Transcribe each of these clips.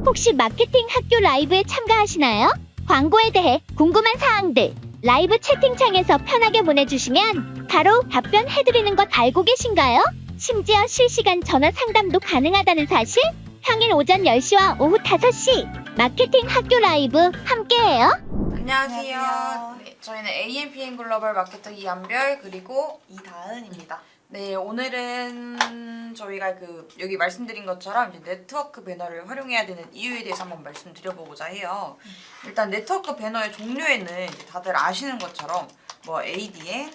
혹시 마케팅 학교 라이브에 참가하시나요? 광고에 대해 궁금한 사항들 라이브 채팅창에서 편하게 보내주시면 바로 답변해드리는 것 알고 계신가요? 심지어 실시간 전화 상담도 가능하다는 사실? 평일 오전 10시와 오후 5시 마케팅 학교 라이브 함께해요. 안녕하세요. 네, 저희는 AMPM 글로벌 마케터 이한별 그리고 이다은입니다. 네, 오늘은 저희가 여기 말씀드린 것처럼 이제 네트워크 배너를 활용해야 되는 이유에 대해서 한번 말씀드려보고자 해요. 일단 네트워크 배너의 종류에는 이제 다들 아시는 것처럼 뭐 ADN,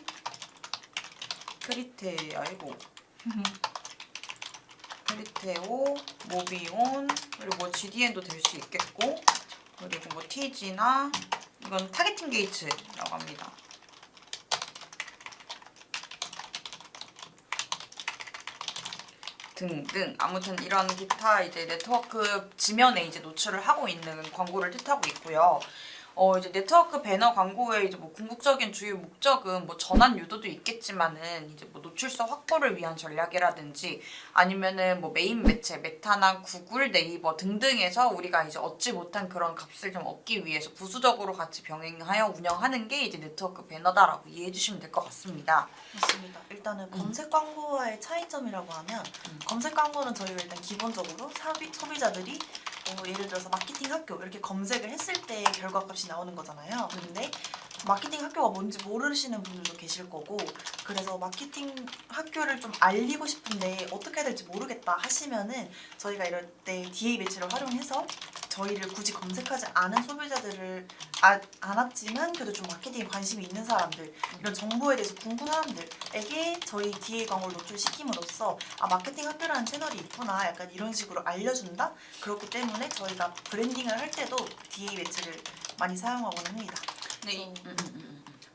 크리테오, 모비온, 그리고 뭐 GDN도 될 수 있겠고, 그리고 뭐 TG나 이건 타겟팅 게이츠라고 합니다. 등등 아무튼 이런 기타 이제 네트워크 지면에 이제 노출을 하고 있는 광고를 뜻하고 있고요. 이제 네트워크 배너 광고의 이제 뭐 궁극적인 주요 목적은 뭐 전환 유도도 있겠지만은 이제 뭐 노출성 확보를 위한 전략이라든지 아니면은 뭐 메인 매체 메타나 구글, 네이버 등등에서 우리가 이제 얻지 못한 그런 값을 좀 얻기 위해서 부수적으로 같이 병행하여 운영하는 게 이제 네트워크 배너다라고 이해해 주시면 될 것 같습니다. 맞습니다. 일단은 검색 광고와의 차이점이라고 하면 검색 광고는 저희가 일단 기본적으로 소비자들이 예를 들어서 마케팅 학교 이렇게 검색을 했을 때 결과값이 나오는 거잖아요. 근데 마케팅 학교가 뭔지 모르시는 분들도 계실 거고, 그래서 마케팅 학교를 좀 알리고 싶은데 어떻게 해야 될지 모르겠다 하시면은 저희가 이럴 때 DA 매체를 활용해서 저희를 굳이 검색하지 않은 소비자들을 않았지만 그래도 좀 마케팅에 관심이 있는 사람들, 이런 정보에 대해서 궁금한 사람들에게 저희 DA 광고를 노출시킴으로써 마케팅 학교라는 채널이 있구나 약간 이런 식으로 알려준다? 그렇기 때문에 저희가 브랜딩을 할 때도 DA 매체를 많이 사용하곤 합니다. 네.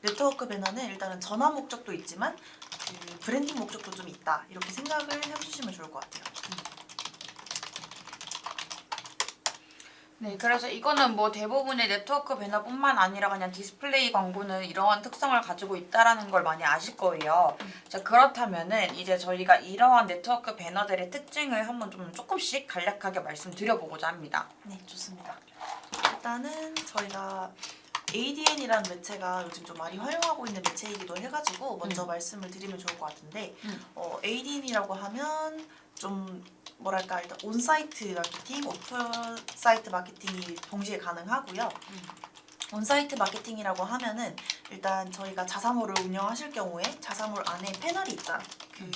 네트워크 배너는 일단은 전환 목적도 있지만 그 브랜딩 목적도 좀 있다 이렇게 생각을 해주시면 좋을 것 같아요. 네, 그래서 이거는 뭐 대부분의 네트워크 배너뿐만 아니라 그냥 디스플레이 광고는 이러한 특성을 가지고 있다라는 걸 많이 아실 거예요. 자, 그렇다면은 이제 저희가 이러한 네트워크 배너들의 특징을 한번 좀 조금씩 간략하게 말씀드려보고자 합니다. 네, 좋습니다. 일단은 저희가 ADN이라는 매체가 요즘 좀 많이 활용하고 있는 매체이기도 해가지고 먼저 말씀을 드리면 좋을 것 같은데 ADN이라고 하면 좀 뭐랄까 일단 온사이트 마케팅, 오프사이트 마케팅이 동시에 가능하고요. 온사이트 마케팅이라고 하면은 일단 저희가 자사몰을 운영하실 경우에 자사몰 안에 패널이 있잖아. 그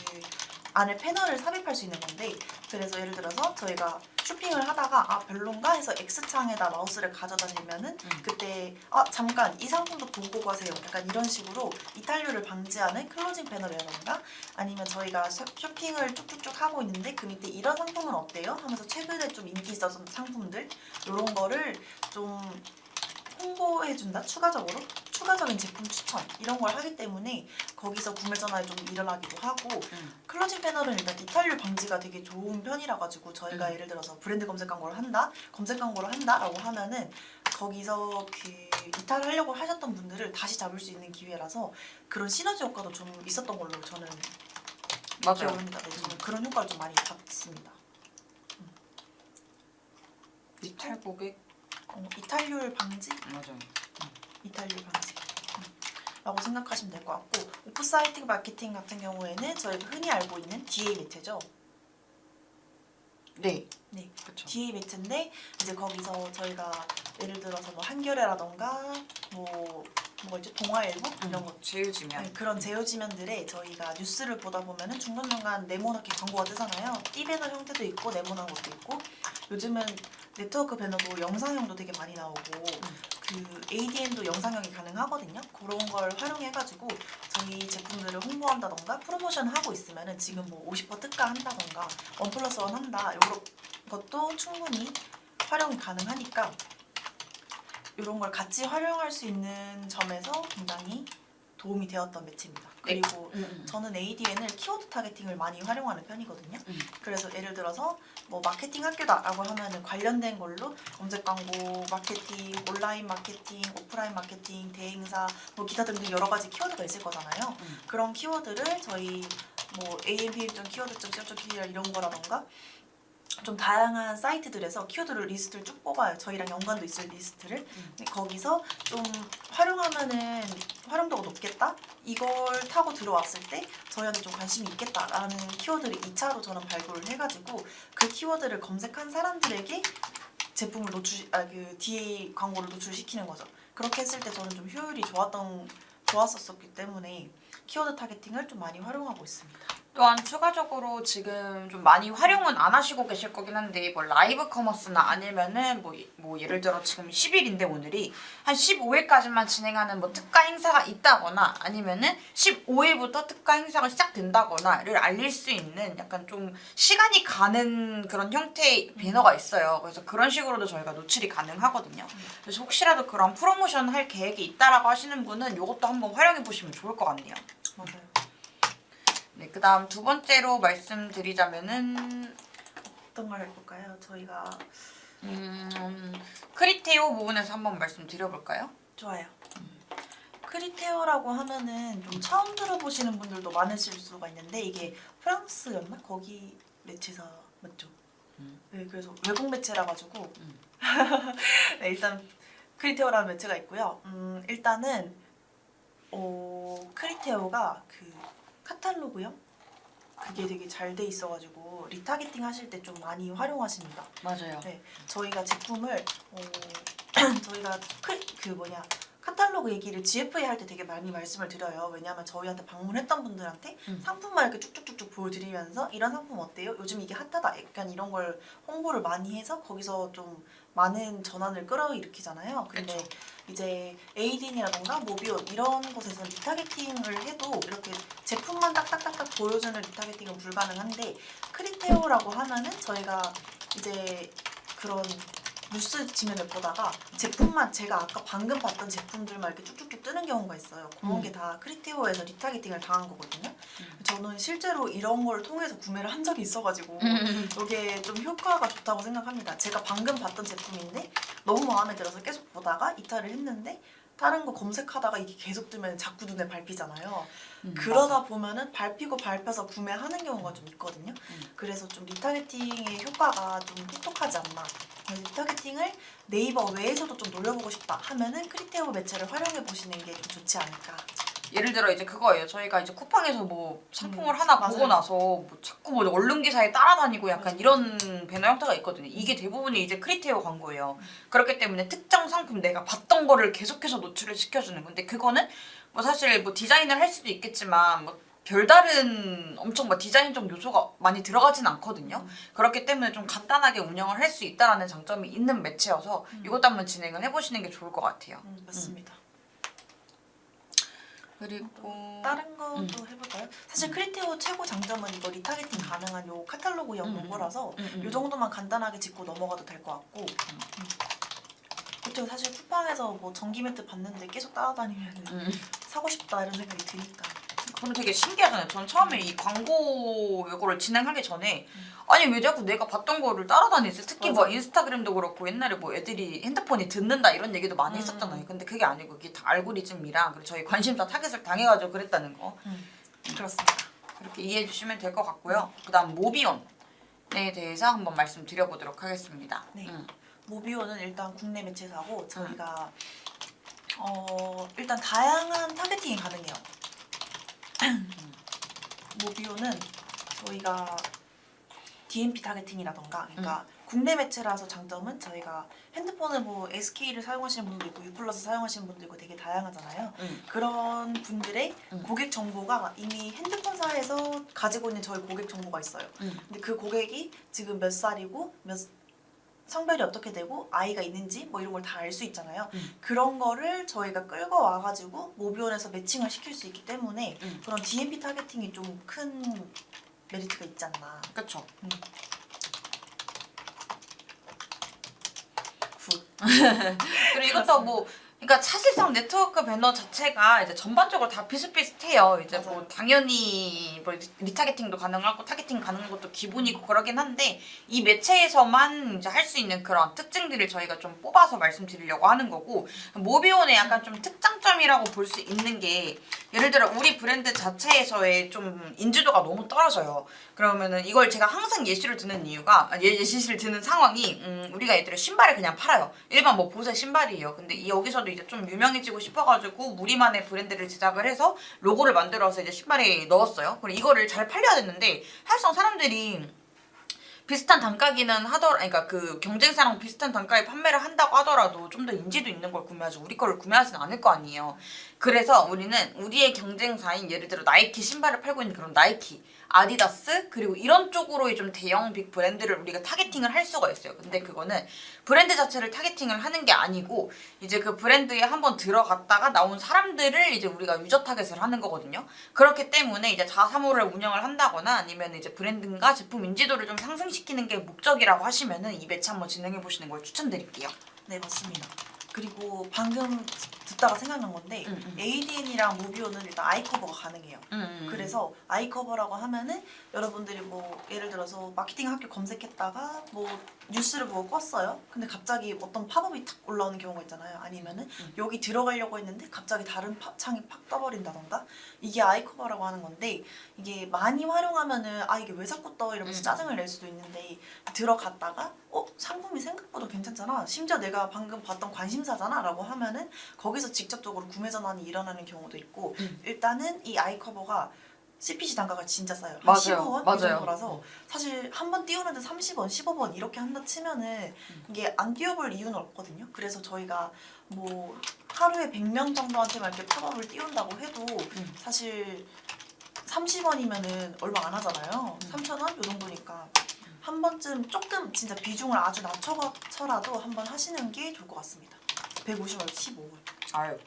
안에 패널을 삽입할 수 있는 건데, 그래서 예를 들어서 저희가 쇼핑을 하다가 별론가 해서 X창에다 마우스를 가져다 대면은 그때 잠깐 이 상품도 보고 가세요 약간 이런 식으로 이탈률을 방지하는 클로징 패널이라던가, 아니면 저희가 쇼핑을 쭉쭉쭉 하고 있는데 그 밑에 이런 상품은 어때요? 하면서 최근에 좀 인기 있었던 상품들 이런 거를 좀 홍보해준다? 추가적인 제품 추천 이런 걸 하기 때문에 거기서 구매 전환이 좀 일어나기도 하고, 클로징 패널은 일단 이탈률 방지가 되게 좋은 편이라 가지고 저희가 예를 들어서 브랜드 검색 광고를 한다, 검색 광고를 한다라고 하면은 거기서 그 이탈하려고 하셨던 분들을 다시 잡을 수 있는 기회라서 그런 시너지 효과도 좀 있었던 걸로 저는 기억합니다. 네, 저는 그런 효과를 좀 많이 봤습니다. 이탈 고객 이탈률 방지? 맞아요. 이탈률 방지 라고 생각하시면 될 것 같고, 오프사이트 마케팅 같은 경우에는 저희가 흔히 알고 있는 DA 매체죠. 네, 그렇죠. DA 매체인데 이제 거기서 저희가 예를 들어서 뭐 한겨레라던가 뭐지 동아일보 이런 거 제휴지면 그런 제휴지면들에 저희가 뉴스를 보다 보면은 중간중간 네모나게 광고가 뜨잖아요. 띠배너 형태도 있고 네모난 것도 있고, 요즘은 네트워크 배너도 영상형도 되게 많이 나오고 그 ADN도 영상형이 가능하거든요. 그런 걸 활용해가지고 저희 제품들을 홍보한다던가 프로모션 하고 있으면은 지금 뭐 50% 특가 한다던가 1+1 한다 이런 것도 충분히 활용이 가능하니까 이런 걸 같이 활용할 수 있는 점에서 굉장히 도움이 되었던 매체입니다. 그리고 저는 ADN을 키워드 타겟팅을 많이 활용하는 편이거든요. 그래서 예를 들어서 뭐 마케팅 학교다라고 하면은 관련된 걸로 검색 광고, 마케팅, 온라인 마케팅, 오프라인 마케팅, 대행사, 뭐 기타 등등 여러 가지 키워드가 있을 거잖아요. 그런 키워드를 저희 뭐 AMPM.키워드.co.kr 이런 거라던가 좀 다양한 사이트들에서 키워드를 리스트를 쭉 뽑아요. 저희랑 연관도 있을 리스트를. 근데 거기서 좀 활용하면은 활용도가 높겠다? 이걸 타고 들어왔을 때 저희한테 좀 관심이 있겠다라는 키워드를 2차로 저는 발굴을 해가지고 그 키워드를 검색한 사람들에게 제품을 그 DA 광고를 노출시키는 거죠. 그렇게 했을 때 저는 좀 효율이 좋았었기 때문에 키워드 타겟팅을 좀 많이 활용하고 있습니다. 또한 추가적으로 지금 좀 많이 활용은 안 하시고 계실 거긴 한데 뭐 라이브 커머스나 아니면은 뭐 예를 들어 지금 10일인데 오늘이 한 15일까지만 진행하는 뭐 특가 행사가 있다거나 아니면은 15일부터 특가 행사가 시작된다거나를 알릴 수 있는 약간 좀 시간이 가는 그런 형태의 배너가 있어요. 그래서 그런 식으로도 저희가 노출이 가능하거든요. 그래서 혹시라도 그런 프로모션 할 계획이 있다라고 하시는 분은 이것도 한번 활용해 보시면 좋을 것 같네요. 맞아요. 네, 그다음 두 번째로 말씀드리자면은 어떤 걸 해볼까요? 저희가 크리테오 부분에서 한번 말씀드려볼까요? 좋아요. 크리테오라고 하면은 좀 처음 들어보시는 분들도 많으실 수가 있는데 이게 프랑스였나? 거기 매체사 맞죠? 네, 그래서 외국 매체라 가지고 네, 일단 크리테오라는 매체가 있고요. 일단은 크리테오가 그 카탈로그형 그게 되게 잘 돼 있어가지고 리타겟팅 하실 때 좀 많이 활용하십니다. 맞아요. 네, 저희가 제품을 저희가 카탈로그 얘기를 GFA 할 때 되게 많이 말씀을 드려요. 왜냐하면 저희한테 방문했던 분들한테 상품만 이렇게 쭉쭉쭉쭉 보여드리면서 이런 상품 어때요? 요즘 이게 핫하다. 약간 이런 걸 홍보를 많이 해서 거기서 좀 많은 전환을 끌어일으키잖아요. 근데 그쵸. 이제 에이딘이라던가 모비온 이런 곳에서 리타겟팅을 해도 이렇게 제품만 딱딱딱딱 보여주는 리타겟팅은 불가능한데 크리테오라고 하면은 저희가 이제 그런 뉴스 지면을 보다가 제품만 제가 아까 방금 봤던 제품들만 이렇게 쭉쭉쭉 뜨는 경우가 있어요. 그런 게 다 크리테오에서 리타겟팅을 당한 거거든요. 저는 실제로 이런 걸 통해서 구매를 한 적이 있어가지고 이게 좀 효과가 좋다고 생각합니다. 제가 방금 봤던 제품인데 너무 마음에 들어서 계속 보다가 이탈을 했는데 다른 거 검색하다가 이게 계속 뜨면 자꾸 눈에 밟히잖아요. 그러다 맞아. 보면은 밟히고 밟혀서 구매하는 경우가 좀 있거든요. 그래서 좀 리타겟팅의 효과가 좀 똑똑하지 않나. 그래서 리타겟팅을 네이버 외에서도 좀 노려보고 싶다 하면은 크리테오 매체를 활용해 보시는 게 좀 좋지 않을까. 예를 들어 이제 그거예요. 저희가 이제 쿠팡에서 뭐 상품을 하나 보고 맞아요. 나서 뭐 자꾸 뭐 언론 기사에 따라다니고 약간 맞아요. 이런 배너 형태가 있거든요. 이게 대부분이 이제 크리테오 광고예요. 그렇기 때문에 특정 상품 내가 봤던 거를 계속해서 노출을 시켜주는 건데 그거는 뭐 사실 뭐 디자인을 할 수도 있겠지만 뭐 별다른 엄청 뭐 디자인적 요소가 많이 들어가진 않거든요. 그렇기 때문에 좀 간단하게 운영을 할 수 있다라는 장점이 있는 매체여서 이것도 한번 진행을 해보시는 게 좋을 것 같아요. 맞습니다. 그리고 다른 것도 해볼까요? 사실 크리테오 최고 장점은 이거 리타겟팅 가능한 요 카탈로그형 로고라서 요 정도만 간단하게 짚고 넘어가도 될 것 같고 그쵸 사실 쿠팡에서 뭐 전기 매트 봤는데 계속 따라다니면 사고 싶다 이런 생각이 드니까 저는 되게 신기하잖아요. 전 처음에 이 광고 요거를 진행하기 전에 아니 왜 자꾸 내가 봤던 거를 따라다니지? 특히 뭐 맞아. 인스타그램도 그렇고 옛날에 뭐 애들이 핸드폰이 듣는다 이런 얘기도 많이 했었잖아요. 근데 그게 아니고 이게 다 알고리즘이랑 그리고 저희 관심사 타겟을 당해가지고 그랬다는 거 그렇습니다. 그렇게 이해해 주시면 될 것 같고요. 그다음 모비온에 대해서 한번 말씀드려보도록 하겠습니다. 네. 모비오는 일단 국내 매체사고 저희가 일단 다양한 타겟팅이 가능해요. 모비오는 저희가 DMP 타겟팅이라던가 그러니까 국내 매체라서 장점은 저희가 핸드폰을 뭐 SK를 사용하시는 분도 있고 U+ 사용하시는 분도 있고 되게 다양하잖아요. 그런 분들의 고객 정보가 이미 핸드폰사에서 가지고 있는 저희 고객 정보가 있어요. 근데 그 고객이 지금 몇 살이고 몇 성별이 어떻게 되고 아이가 있는지 뭐 이런 걸 다 알 수 있잖아요. 그런 거를 저희가 끌고 와가지고 모비온에서 매칭을 시킬 수 있기 때문에 그런 DMP 타겟팅이 좀 큰 메리트가 있지 않나. 그렇죠. 굿. 그리고 이것도 뭐 그러니까 사실상 네트워크 배너 자체가 이제 전반적으로 다 비슷비슷해요. 이제 뭐 맞아요. 당연히 뭐 리타겟팅도 가능하고 타겟팅 가능한 것도 기본이고 그러긴 한데 이 매체에서만 이제 할 수 있는 그런 특징들을 저희가 좀 뽑아서 말씀드리려고 하는 거고 모비온의 약간 좀 특장점이라고 볼 수 있는 게 예를 들어 우리 브랜드 자체에서의 좀 인지도가 너무 떨어져요. 그러면은 이걸 제가 항상 예시를 드는 이유가 예시를 드는 상황이 우리가 예를 들어 신발을 그냥 팔아요. 일반 뭐 보세 신발이에요. 근데 여기서도 이제 좀 유명해지고 싶어가지고 우리만의 브랜드를 제작을 해서 로고를 만들어서 이제 신발에 넣었어요. 그리고 이거를 잘 팔려야 됐는데 사실상 사람들이 비슷한 단가기는 하더라, 그러니까 그 경쟁사랑 비슷한 단가에 판매를 한다고 하더라도 좀 더 인지도 있는 걸 구매하지 우리 거를 구매하지는 않을 거 아니에요. 그래서 우리는 우리의 경쟁사인 예를 들어 나이키 신발을 팔고 있는 그런 나이키, 아디다스 그리고 이런 쪽으로의 좀 대형 빅 브랜드를 우리가 타겟팅을 할 수가 있어요. 근데 그거는 브랜드 자체를 타겟팅을 하는 게 아니고 이제 그 브랜드에 한번 들어갔다가 나온 사람들을 이제 우리가 유저 타겟을 하는 거거든요. 그렇기 때문에 이제 자사몰을 운영을 한다거나 아니면 이제 브랜드인가 제품 인지도를 좀 상승시키는 게 목적이라고 하시면은 이 매체 한번 진행해 보시는 걸 추천드릴게요. 네, 맞습니다. 그리고 방금 듣다가 생각난 건데 ADN이랑 무비오는 일단 아이커버가 가능해요. 그래서 아이커버라고 하면은 여러분들이 뭐 예를 들어서 마케팅 학교 검색했다가 뭐 뉴스를 보고 껐어요. 근데 갑자기 어떤 팝업이 탁 올라오는 경우가 있잖아요. 아니면은 여기 들어가려고 했는데 갑자기 다른 창이 팍 떠버린다던가 이게 아이커버라고 하는 건데 이게 많이 활용하면은 아 이게 왜 자꾸 떠 이러면서 짜증을 낼 수도 있는데 들어갔다가 상품이 생각보다 괜찮잖아. 심지어 내가 방금 봤던 관심사잖아 라고 하면은 거기서 직접적으로 구매 전환이 일어나는 경우도 있고 일단은 이 아이커버가 CPC 단가가 진짜 싸요. 한 맞아요. 15원 맞아요. 이 정도라서 사실 한 번 띄우는데 30원, 15원 이렇게 한다 치면은 이게 안 띄워볼 이유는 없거든요. 그래서 저희가 뭐 하루에 100명 정도한테만 이렇게 팝업을 띄운다고 해도 사실 30원이면은 얼마 안 하잖아요. 3,000원 요 정도니까 한 번쯤 조금 진짜 비중을 아주 낮춰서라도 한번 하시는 게 좋을 것 같습니다. 150원, 15원. 아유.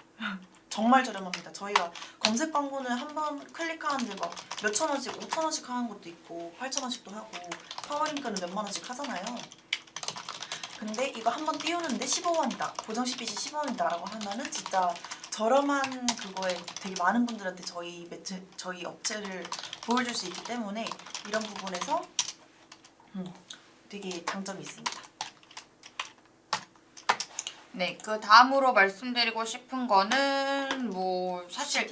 정말 저렴합니다. 저희가 검색 광고는 한 번 클릭하는데 막 몇천 원씩, 5천 원씩 하는 것도 있고 8천 원씩도 하고 파워링크는 몇만 원씩 하잖아요. 근데 이거 한 번 띄우는데 15원이다. 고정 CPC 15원이다 라고 하면은 진짜 저렴한 그거에 되게 많은 분들한테 저희 업체를 보여줄 수 있기 때문에 이런 부분에서 되게 장점이 있습니다. 네, 그 다음으로 말씀드리고 싶은 거는 뭐 사실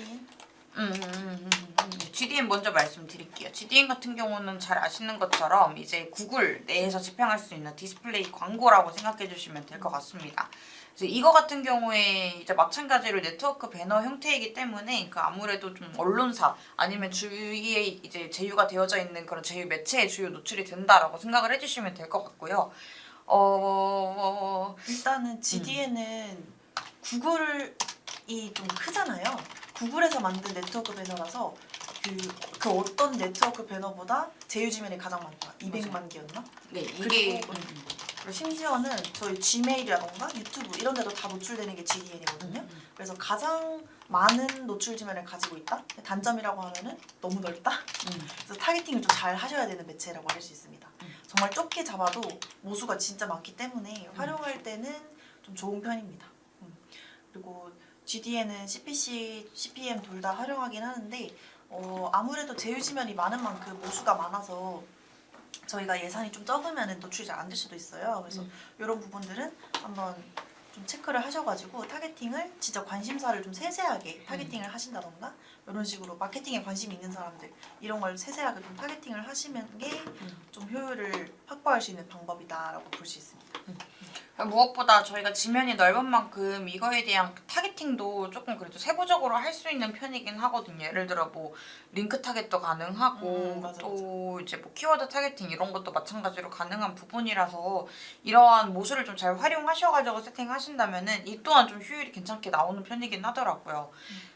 GDN 먼저 말씀드릴게요. GDN 같은 경우는 잘 아시는 것처럼 이제 구글 내에서 집행할 수 있는 디스플레이 광고라고 생각해 주시면 될 것 같습니다. 그래서 이거 같은 경우에 이제 마찬가지로 네트워크 배너 형태이기 때문에 그 아무래도 좀 언론사 아니면 주위에 이제 제휴가 되어져 있는 그런 제휴 매체에 주요 노출이 된다라고 생각을 해주시면 될 것 같고요. 일단은 GDN은 구글이 좀 크잖아요. 구글에서 만든 네트워크 배너라서 그 어떤 네트워크 배너보다 제휴지면이 가장 많다. 200만 개였나? 네, 이게 그리고 심지어는 저희 지메일이라던가 유튜브 이런 데도 다 노출되는 게 GDN이거든요. 그래서 가장 많은 노출 지면을 가지고 있다. 단점이라고 하면은 너무 넓다. 그래서 타겟팅을 좀 잘 하셔야 되는 매체라고 할 수 있습니다. 정말 좁게 잡아도 모수가 진짜 많기 때문에 활용할 때는 좀 좋은 편입니다. 그리고 GDN은 CPC, CPM 둘 다 활용하긴 하는데 아무래도 제휴지면이 많은 만큼 모수가 많아서 저희가 예산이 좀 적으면 노출이 잘 안 될 수도 있어요. 그래서 이런 부분들은 한번 좀 체크를 하셔가지고 타겟팅을 진짜 관심사를 좀 세세하게 타겟팅을 하신다던가 이런 식으로 마케팅에 관심이 있는 사람들 이런 걸 세세하게 좀 타겟팅을 하시는 게 좀 효율을 확보할 수 있는 방법이다라고 볼 수 있습니다. 무엇보다 저희가 지면이 넓은 만큼 이거에 대한 타겟팅도 조금 그래도 세부적으로 할 수 있는 편이긴 하거든요. 예를 들어 뭐 링크 타겟도 가능하고 맞아, 또 이제 뭐 키워드 타겟팅 이런 것도 마찬가지로 가능한 부분이라서 이러한 모수를 좀 잘 활용하셔가지고 세팅하신다면은 이 또한 좀 효율이 괜찮게 나오는 편이긴 하더라고요.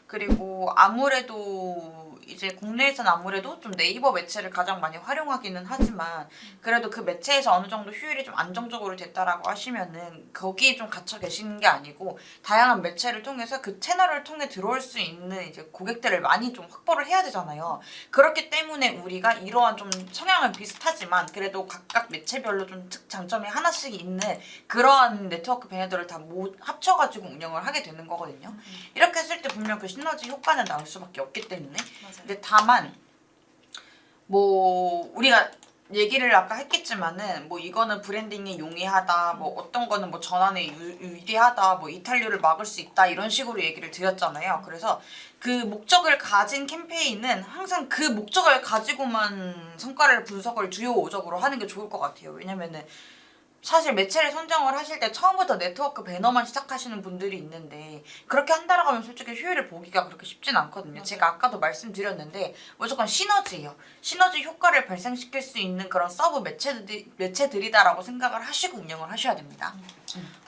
그리고 아무래도 이제 국내에서는 아무래도 좀 네이버 매체를 가장 많이 활용하기는 하지만 그래도 그 매체에서 어느 정도 효율이 좀 안정적으로 됐다라고 하시면은 거기에 좀 갇혀 계시는 게 아니고 다양한 매체를 통해서 그 채널을 통해 들어올 수 있는 이제 고객들을 많이 좀 확보를 해야 되잖아요. 그렇기 때문에 우리가 이러한 좀 성향은 비슷하지만 그래도 각각 매체별로 좀 장점이 하나씩 있는 그러한 네트워크 배너들을 다 합쳐가지고 운영을 하게 되는 거거든요. 이렇게 했을 때 분명 그 시너지 효과는 나올 수밖에 없기 때문에 맞아요. 근데 다만 뭐 우리가 얘기를 아까 했겠지만은 뭐 이거는 브랜딩에 용이하다 뭐 어떤 거는 뭐 전환에 유리하다 뭐 이탈률을 막을 수 있다 이런 식으로 얘기를 드렸잖아요. 그래서 그 목적을 가진 캠페인은 항상 그 목적을 가지고만 성과를 분석을 주요 오적으로 하는 게 좋을 것 같아요. 왜냐면은 사실 매체를 선정을 하실 때 처음부터 네트워크 배너만 시작하시는 분들이 있는데 그렇게 한다라고 하면 솔직히 효율을 보기가 그렇게 쉽진 않거든요. 맞아요. 제가 아까도 말씀드렸는데 무조건 시너지예요. 시너지 효과를 발생시킬 수 있는 그런 서브 매체들이다라고 생각을 하시고 운영을 하셔야 됩니다.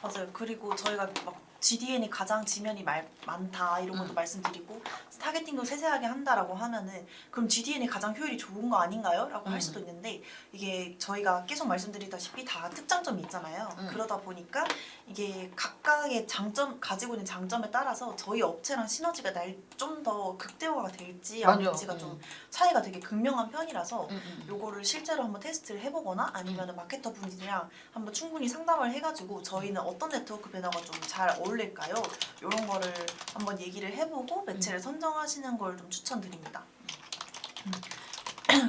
맞아요. 그리고 저희가 막 GDN이 가장 지면이 많다 이런 것도 말씀드리고 타겟팅도 세세하게 한다라고 하면은 그럼 GDN이 가장 효율이 좋은 거 아닌가요? 라고 할 수도 있는데 이게 저희가 계속 말씀드리다시피 다 특장점이 있잖아요. 그러다 보니까 이게 각각의 장점 가지고 있는 장점에 따라서 저희 업체랑 시너지가 좀 더 극대화가 될지 아닐지가 좀 차이가 되게 극명한 편이라서 요거를 실제로 한번 테스트를 해보거나 아니면 마케터 분들이랑 한번 충분히 상담을 해가지고 저희는 어떤 네트워크 배너가 좀 잘 어울릴까요? 이런 거를 한번 얘기를 해보고 매체를 선정하시는 걸 좀 추천드립니다.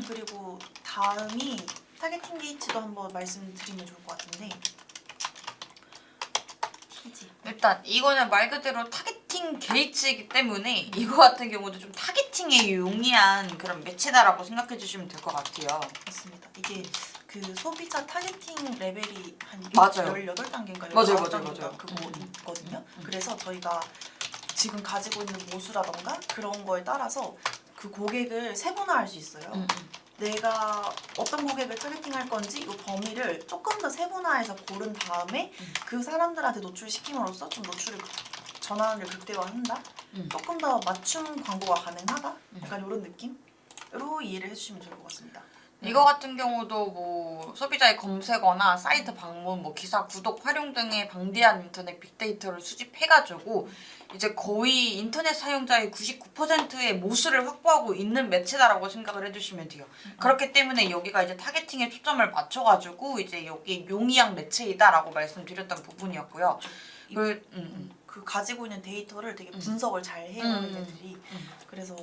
그리고 다음이 타겟팅 게이츠도 한번 말씀드리면 좋을 것 같은데 일단 이거는 말 그대로 타겟팅 게이츠이기 때문에 이거 같은 경우도 좀 타겟팅에 용이한 그런 매체다라고 생각해 주시면 될 것 같아요. 맞습니다. 이게 그 소비자 타겟팅 레벨이 한 맞아요. 18단계인가 맞아요, 19단계인가 맞아요. 그거 있거든요. 그래서 저희가 지금 가지고 있는 모수라던가 그런 거에 따라서 그 고객을 세분화할 수 있어요. 내가 어떤 고객을 타겟팅할 건지 이 범위를 조금 더 세분화해서 고른 다음에 그 사람들한테 노출시킴으로써 좀 노출을 전환을 극대화한다. 조금 더 맞춤 광고가 가능하다. 약간 이런 느낌으로 이해를 해주시면 좋을 것 같습니다. 이거 같은 경우도 뭐 소비자의 검색어나 사이트 방문, 뭐 기사 구독 활용 등의 방대한 인터넷 빅데이터를 수집해가지고 이제 거의 인터넷 사용자의 99%의 모수를 확보하고 있는 매체다라고 생각을 해주시면 돼요. 그렇기 때문에 여기가 이제 타겟팅에 초점을 맞춰가지고 이제 여기 용이한 매체이다라고 말씀드렸던 부분이었고요. 그 가지고 있는 데이터를 되게 분석을 잘 해요 얘네들이. 그래서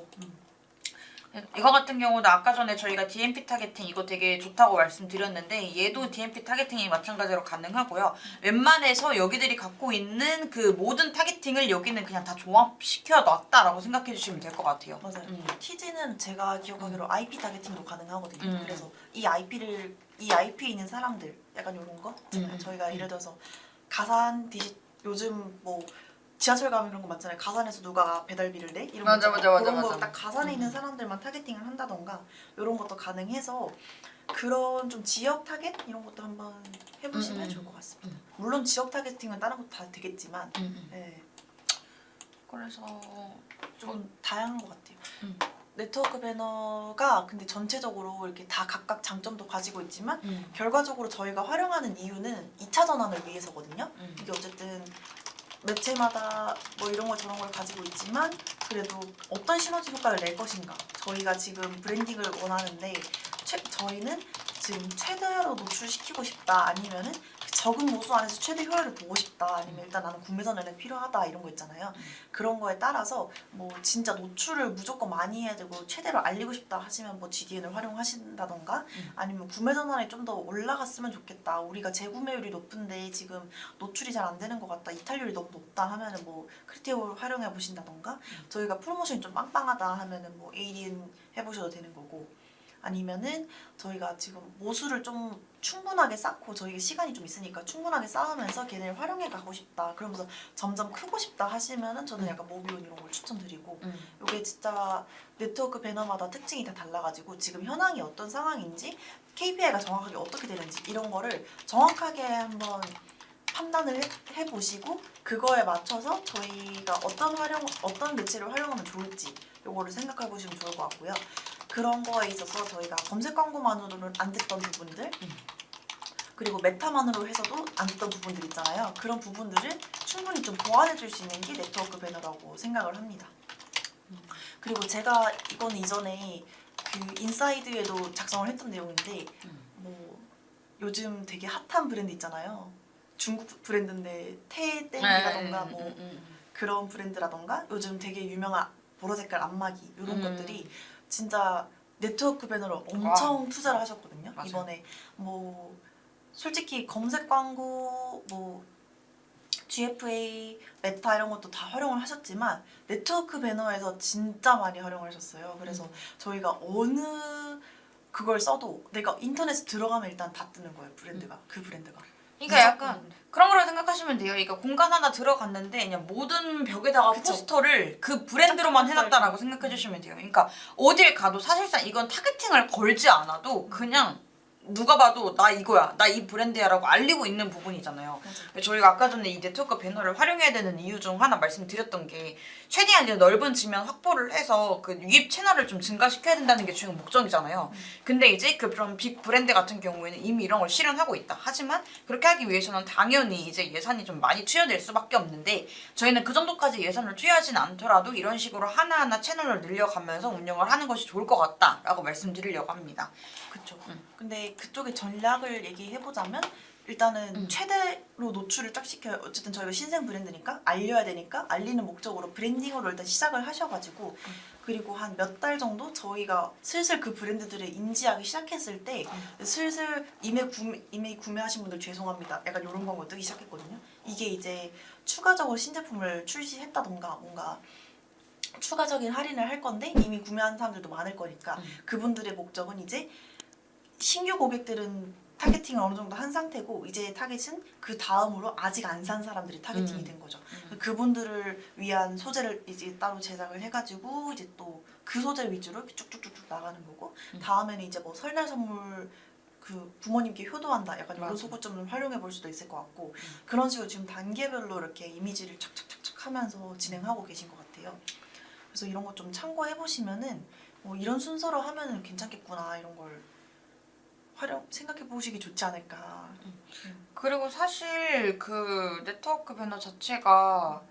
이거 같은 경우도 아까 전에 저희가 DMP 타겟팅 이거 되게 좋다고 말씀드렸는데 얘도 DMP 타겟팅이 마찬가지로 가능하고요. 웬만해서 여기들이 갖고 있는 그 모든 타겟팅을 여기는 그냥 다 종합시켜 놨다라고 생각해 주시면 될 것 같아요. 맞아요. TG는 제가 기억하기로 IP 타겟팅도 가능하거든요. 그래서 이 IP에 있는 사람들 약간 이런 거 있잖아요. 저희가 예를 들어서 가산 요즘 뭐 지하철 가면 그런 거 많잖아요. 가산에서 누가 배달비를 내? 이런 맞아, 거 맞아, 맞아, 그런 거 맞아. 딱 가산에 있는 사람들만 타겟팅을 한다던가 이런 것도 가능해서 그런 좀 지역 타겟 이런 것도 한번 해보시면 좋을 것 같습니다. 물론 지역 타겟팅은 다른 것도 다 되겠지만 네, 그래서 좀 다양한 것 같아요. 네트워크 배너가 근데 전체적으로 이렇게 다 각각 장점도 가지고 있지만 결과적으로 저희가 활용하는 이유는 2차 전환을 위해서거든요. 이게 어쨌든 매체마다 뭐 이런 거 저런 걸 가지고 있지만 그래도 어떤 시너지 효과를 낼 것인가 저희가 지금 브랜딩을 원하는데 저희는 지금 최대로 노출시키고 싶다 아니면은 적은 모수 안에서 최대 효율을 보고 싶다 아니면 일단 나는 구매 전환이 필요하다 이런 거 있잖아요. 그런 거에 따라서 뭐 진짜 노출을 무조건 많이 해야 되고 최대로 알리고 싶다 하시면 뭐 GDN을 활용하신다던가 아니면 구매 전환이 좀 더 올라갔으면 좋겠다. 우리가 재구매율이 높은데 지금 노출이 잘 안 되는 것 같다. 이탈률이 너무 높다 하면은 뭐 크리티오를 활용해 보신다던가 저희가 프로모션이 좀 빵빵하다 하면은 뭐 ADN 해보셔도 되는 거고 아니면은 저희가 지금 모수를 좀 충분하게 쌓고 저희가 시간이 좀 있으니까 충분하게 쌓으면서 걔네를 활용해 가고 싶다 그러면서 점점 크고 싶다 하시면은 저는 약간 모비온 이런 걸 추천드리고 이게 진짜 네트워크 배너마다 특징이 다 달라가지고 지금 현황이 어떤 상황인지 KPI가 정확하게 어떻게 되는지 이런 거를 정확하게 한번 판단을 해보시고 그거에 맞춰서 저희가 어떤 매체를 활용하면 좋을지 요거를 생각해 보시면 좋을 것 같고요. 그런 거에 있어서 저희가 검색 광고만으로는 안 됐던 부분들 그리고 메타만으로 해서도 안 됐던 부분들 있잖아요. 그런 부분들을 충분히 좀 보완해 줄 수 있는 게 네트워크 배너라고 생각을 합니다. 그리고 제가 이거는 이전에 그 인사이드에도 작성을 했던 내용인데 뭐 요즘 되게 핫한 브랜드 있잖아요. 중국 브랜드인데 태땡이라던가 뭐 그런 브랜드라던가 요즘 되게 유명한 보라 색깔 안마기 이런 것들이 진짜 네트워크 배너로 엄청 투자를 하셨거든요. 맞아요. 이번에 뭐 솔직히 검색 광고 뭐 GFA, 메타 이런 것도 다 활용을 하셨지만 네트워크 배너에서 진짜 많이 활용을 하셨어요. 그래서 저희가 어느 그걸 써도 내가 인터넷에 들어가면 일단 다 뜨는 거예요. 브랜드가 그 브랜드가. 그러니까 약간 그런 거라고 생각하시면 돼요. 그러니까 공간 하나 들어갔는데 그냥 모든 벽에다가 그쵸. 포스터를 그 브랜드로만 쫙 해놨다라고 생각해 주시면 돼요. 그러니까 어딜 가도 사실상 이건 타겟팅을 걸지 않아도 그냥 누가 봐도 나 이거야, 나 이 브랜드야라고 알리고 있는 부분이잖아요. 맞아요. 저희가 아까 전에 이 네트워크 배너를 활용해야 되는 이유 중 하나 말씀드렸던 게 최대한 이제 넓은 지면 확보를 해서 그 유입 채널을 좀 증가시켜야 된다는 게 중요한 목적이잖아요. 근데 이제 그런 빅 브랜드 같은 경우에는 이미 이런 걸 실현하고 있다. 하지만 그렇게 하기 위해서는 당연히 이제 예산이 좀 많이 투여될 수밖에 없는데 저희는 그 정도까지 예산을 투여하진 않더라도 이런 식으로 하나하나 채널을 늘려가면서 운영을 하는 것이 좋을 것 같다라고 말씀드리려고 합니다. 그쵸. 근데 그쪽의 전략을 얘기해보자면 일단은 최대로 노출을 쫙 시켜요. 어쨌든 저희가 신생 브랜드니까 알려야 되니까 알리는 목적으로 브랜딩으로 일단 시작을 하셔가지고 그리고 한 몇 달 정도 저희가 슬슬 그 브랜드들을 인지하기 시작했을 때 슬슬 이미 구매하신 분들 죄송합니다. 약간 이런 광고 뜨기 시작했거든요. 이게 이제 추가적으로 신제품을 출시했다던가 뭔가 추가적인 할인을 할 건데 이미 구매한 사람들도 많을 거니까 그분들의 목적은 이제 신규 고객들은 타겟팅을 어느 정도 한 상태고 이제 타겟은 그 다음으로 아직 안 산 사람들이 타겟팅이 된 거죠. 그분들을 위한 소재를 이제 따로 제작을 해가지고 이제 또 그 소재 위주로 이렇게 쭉쭉쭉쭉 나가는 거고 다음에는 이제 뭐 설날 선물 그 부모님께 효도한다 약간 이런 소구점을 활용해 볼 수도 있을 것 같고 그런 식으로 지금 단계별로 이렇게 이미지를 착착착착 하면서 진행하고 계신 것 같아요. 그래서 이런 거 좀 참고해 보시면은 뭐 이런 순서로 하면은 괜찮겠구나 이런 걸 생각해 보시기 좋지 않을까. 그리고 사실 그 네트워크 배너 자체가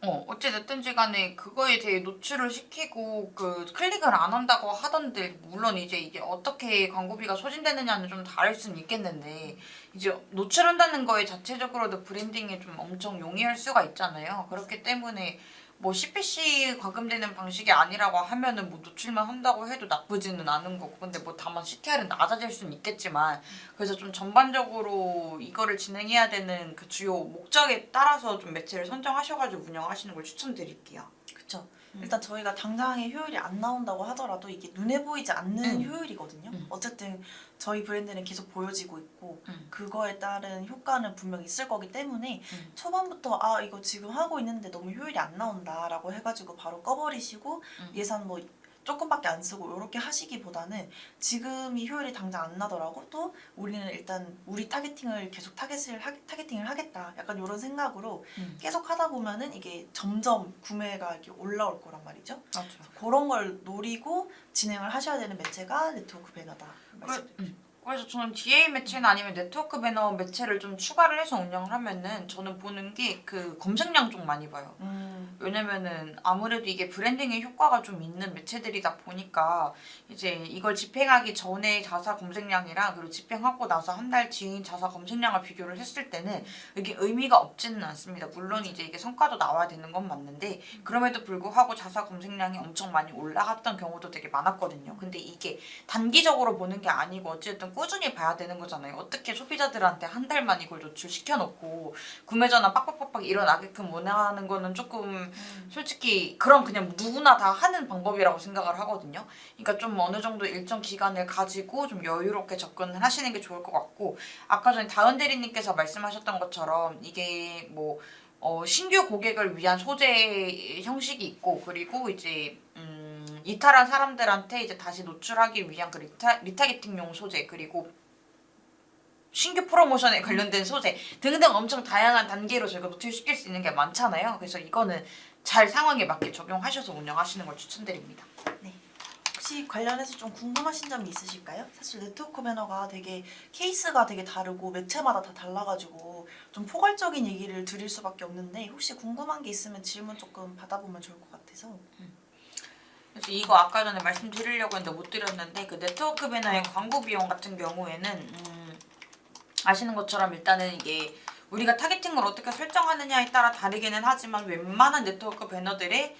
어찌됐든지 간에 그거에 대해 노출을 시키고 그 클릭을 안 한다고 하던데 물론 이제 이게 어떻게 광고비가 소진되느냐는 좀 다를 수는 있겠는데 이제 노출한다는 거에 자체적으로도 브랜딩에 좀 엄청 용이할 수가 있잖아요. 그렇기 때문에 뭐 CPC 과금되는 방식이 아니라고 하면은 뭐 노출만 한다고 해도 나쁘지는 않은 거고 근데 뭐 다만 CTR은 낮아질 수는 있겠지만 그래서 좀 전반적으로 이거를 진행해야 되는 그 주요 목적에 따라서 좀 매체를 선정하셔가지고 운영하시는 걸 추천드릴게요. 그쵸. 일단 저희가 당장의 효율이 안 나온다고 하더라도 이게 눈에 보이지 않는 효율이거든요. 어쨌든 저희 브랜드는 계속 보여지고 있고 그거에 따른 효과는 분명 있을 거기 때문에 초반부터 아 이거 지금 하고 있는데 너무 효율이 안 나온다라고 해가지고 바로 꺼버리시고 예산 뭐 조금밖에 안 쓰고 이렇게 하시기보다는 지금이 효율이 당장 안 나더라고 또 우리는 일단 우리 타겟팅을 계속 타겟팅을 하겠다 약간 이런 생각으로 계속 하다 보면은 이게 점점 구매가 이렇게 올라올 거란 말이죠. 맞죠. 그런 걸 노리고 진행을 하셔야 되는 매체가 네트워크 배너다 말씀드립니다. 그래서 저는 DA 매체나 아니면 네트워크 배너 매체를 좀 추가를 해서 운영을 하면은 저는 보는 게 그 검색량 좀 많이 봐요. 왜냐면은 아무래도 이게 브랜딩에 효과가 좀 있는 매체들이다 보니까 이제 이걸 집행하기 전에 자사 검색량이랑 그리고 집행하고 나서 한 달 뒤인 자사 검색량을 비교를 했을 때는 이게 의미가 없지는 않습니다. 물론 이제 이게 성과도 나와야 되는 건 맞는데 그럼에도 불구하고 자사 검색량이 엄청 많이 올라갔던 경우도 되게 많았거든요. 근데 이게 단기적으로 보는 게 아니고 어쨌든 꾸준히 봐야 되는 거잖아요. 어떻게 소비자들한테 한 달만 이걸 노출시켜놓고 구매 전화 빡빡빡빡 일어나게끔 원하는 거는 조금 솔직히 그럼 그냥 누구나 다 하는 방법이라고 생각을 하거든요. 그러니까 좀 어느 정도 일정 기간을 가지고 좀 여유롭게 접근을 하시는 게 좋을 것 같고 아까 전에 다은 대리님께서 말씀하셨던 것처럼 이게 뭐 신규 고객을 위한 소재 형식이 있고 그리고 이제 이탈한 사람들한테 이제 다시 노출하기 위한 그 리타게팅용 소재 그리고 신규 프로모션에 관련된 소재 등등 엄청 다양한 단계로 저희가 노출시킬 수 있는 게 많잖아요. 그래서 이거는 잘 상황에 맞게 적용하셔서 운영하시는 걸 추천드립니다. 네. 혹시 관련해서 좀 궁금하신 점이 있으실까요? 사실 네트워크 배너가 되게 케이스가 되게 다르고 매체마다 다 달라가지고 좀 포괄적인 얘기를 드릴 수밖에 없는데 혹시 궁금한 게 있으면 질문 조금 받아보면 좋을 것 같아서. 그래서 이거 아까 전에 말씀드리려고 했는데 못 드렸는데 그 네트워크 배너의 광고 비용 같은 경우에는 아시는 것처럼 일단은 이게 우리가 타겟팅을 어떻게 설정하느냐에 따라 다르기는 하지만 웬만한 네트워크 배너들의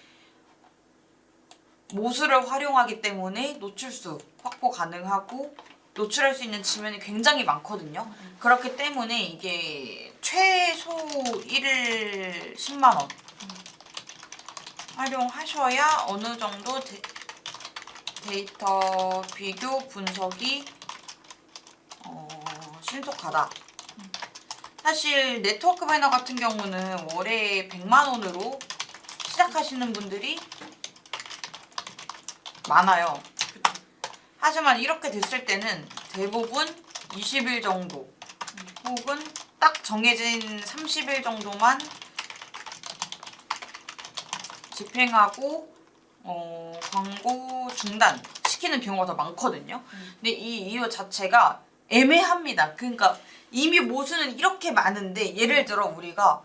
모수를 활용하기 때문에 노출수 확보 가능하고 노출할 수 있는 지면이 굉장히 많거든요. 그렇기 때문에 이게 최소 1일 10만 원 활용하셔야 어느 정도 데이터 비교 분석이 신속하다. 사실 네트워크 배너 같은 경우는 월에 100만 원으로 시작하시는 분들이 많아요. 하지만 이렇게 됐을 때는 대부분 20일 정도 혹은 딱 정해진 30일 정도만 집행하고 광고 중단 시키는 경우가 더 많거든요. 근데 이 이유 자체가 애매합니다. 그러니까 이미 모수는 이렇게 많은데 예를 들어 우리가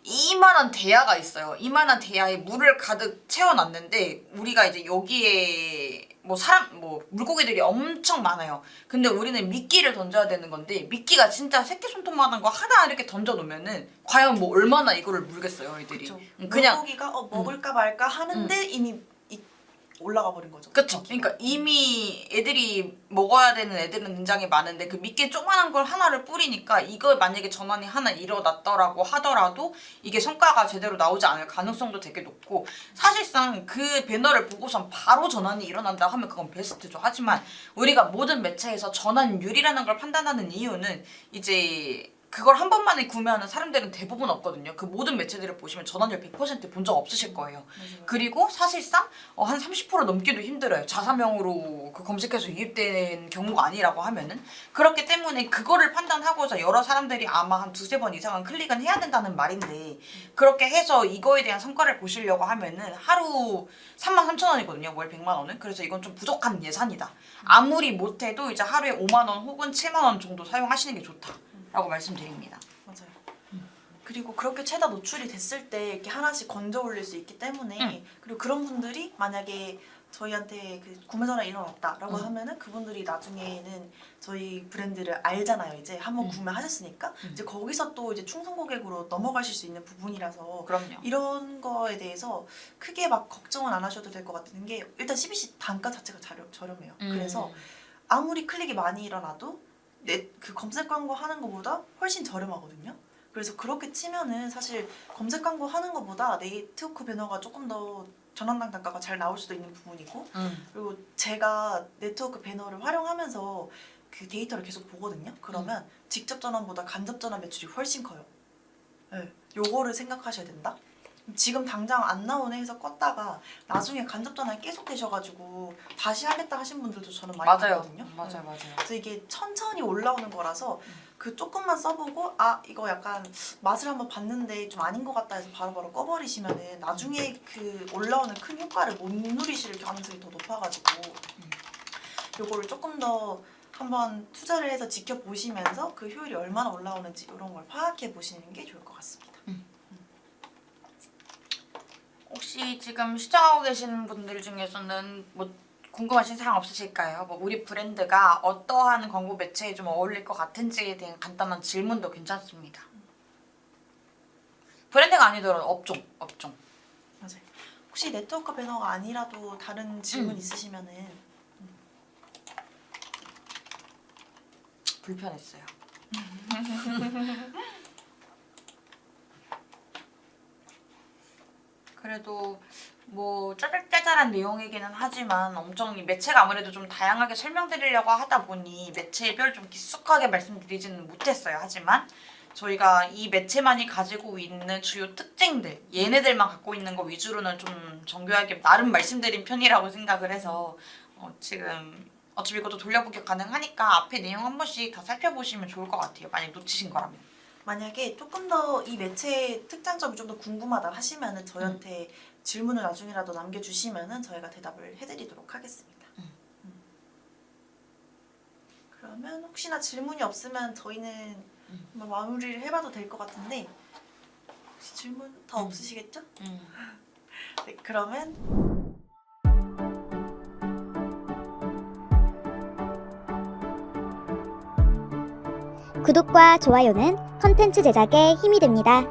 이만한 대야가 있어요. 이만한 대야에 물을 가득 채워놨는데 우리가 이제 여기에 뭐 물고기들이 엄청 많아요. 근데 우리는 미끼를 던져야 되는 건데 미끼가 진짜 새끼 손톱만한 거 하나 이렇게 던져놓으면은 과연 뭐 얼마나 이거를 물겠어요, 애들이. 그쵸. 그냥 물고기가 먹을까 말까 하는데 이미 올라가 버린 거죠. 그쵸. 그러니까 이미 애들이 먹어야 되는 애들은 굉장히 많은데 그 미끼 조그만한 걸 하나를 뿌리니까 이걸 만약에 전환이 하나 일어났더라고 하더라도 이게 성과가 제대로 나오지 않을 가능성도 되게 높고 사실상 그 배너를 보고선 바로 전환이 일어난다 하면 그건 베스트죠. 하지만 우리가 모든 매체에서 전환율이라는 걸 판단하는 이유는 이제 그걸 한 번만에 구매하는 사람들은 대부분 없거든요. 그 모든 매체들을 보시면 전환율 100% 본 적 없으실 거예요. 맞아요. 그리고 사실상 한 30% 넘기도 힘들어요. 자사명으로 그 검색해서 유입된 경우가 아니라고 하면은. 그렇기 때문에 그거를 판단하고서 여러 사람들이 아마 한 두세 번 이상은 클릭은 해야 된다는 말인데 그렇게 해서 이거에 대한 성과를 보시려고 하면은 하루 33,000원이거든요. 월 100만 원은. 그래서 이건 좀 부족한 예산이다. 아무리 못해도 이제 하루에 5만 원 혹은 7만 원 정도 사용하시는 게 좋다. 라고 말씀드립니다. 맞아요. 그리고 그렇게 최다 노출이 됐을 때 이렇게 하나씩 건져 올릴 수 있기 때문에 그리고 그런 분들이 만약에 저희한테 그 구매 전환이 일어났다라고 하면은 그분들이 나중에는 저희 브랜드를 알잖아요. 이제 한번 구매하셨으니까 이제 거기서 또 이제 충성 고객으로 넘어가실 수 있는 부분이라서 그럼요. 이런 거에 대해서 크게 막 걱정은 안 하셔도 될 것 같은 게 일단 CBC 단가 자체가 저렴해요. 그래서 아무리 클릭이 많이 일어나도 그 검색 광고 하는 것보다 훨씬 저렴하거든요. 그래서 그렇게 치면은 사실 검색 광고 하는 것보다 네트워크 배너가 조금 더 전환당 단가가 잘 나올 수도 있는 부분이고 그리고 제가 네트워크 배너를 활용하면서 그 데이터를 계속 보거든요. 그러면 직접 전환보다 간접 전환 매출이 훨씬 커요. 네, 요거를 생각하셔야 된다. 지금 당장 안 나오네 해서 껐다가 나중에 간접 전환이 계속 되셔가지고 다시 하겠다 하신 분들도 저는 많이 맞아요. 봤거든요. 맞아요. 그래서 이게 천천히 올라오는 거라서 그 조금만 써보고 아 이거 약간 맛을 한번 봤는데 좀 아닌 것 같다 해서 바로바로 꺼버리시면은 나중에 그 올라오는 큰 효과를 못 누리실 가능성이 더 높아가지고 요거를 조금 더 한번 투자를 해서 지켜보시면서 그 효율이 얼마나 올라오는지 이런 걸 파악해 보시는 게 좋을 것 같습니다. 혹시 지금 시청하고 계시는 분들 중에서는 뭐 궁금하신 사항 없으실까요? 뭐 우리 브랜드가 어떠한 광고 매체에 좀 어울릴 것 같은지에 대한 간단한 질문도 괜찮습니다. 브랜드가 아니더라도 업종. 맞아요. 혹시 네트워크 배너가 아니라도 다른 질문 있으시면은 불편했어요. 그래도 뭐 짜잘짜잘한 내용이기는 하지만 엄청 매체가 아무래도 좀 다양하게 설명드리려고 하다 보니 매체별 좀 깊숙하게 말씀드리지는 못했어요. 하지만 저희가 이 매체만이 가지고 있는 주요 특징들, 얘네들만 갖고 있는 거 위주로는 좀 정교하게 나름 말씀드린 편이라고 생각을 해서 지금 어차피 이것도 돌려보기 가능하니까 앞에 내용 한 번씩 다 살펴보시면 좋을 것 같아요. 만약 놓치신 거라면. 만약에 조금 더 이 매체의 특장점이 좀 더 궁금하다 하시면은 저희한테 질문을 나중에라도 남겨주시면은 저희가 대답을 해드리도록 하겠습니다. 그러면 혹시나 질문이 없으면 저희는 한번 마무리를 해봐도 될 것 같은데 혹시 질문 더 없으시겠죠? 네, 그러면 구독과 좋아요는 컨텐츠 제작에 힘이 됩니다.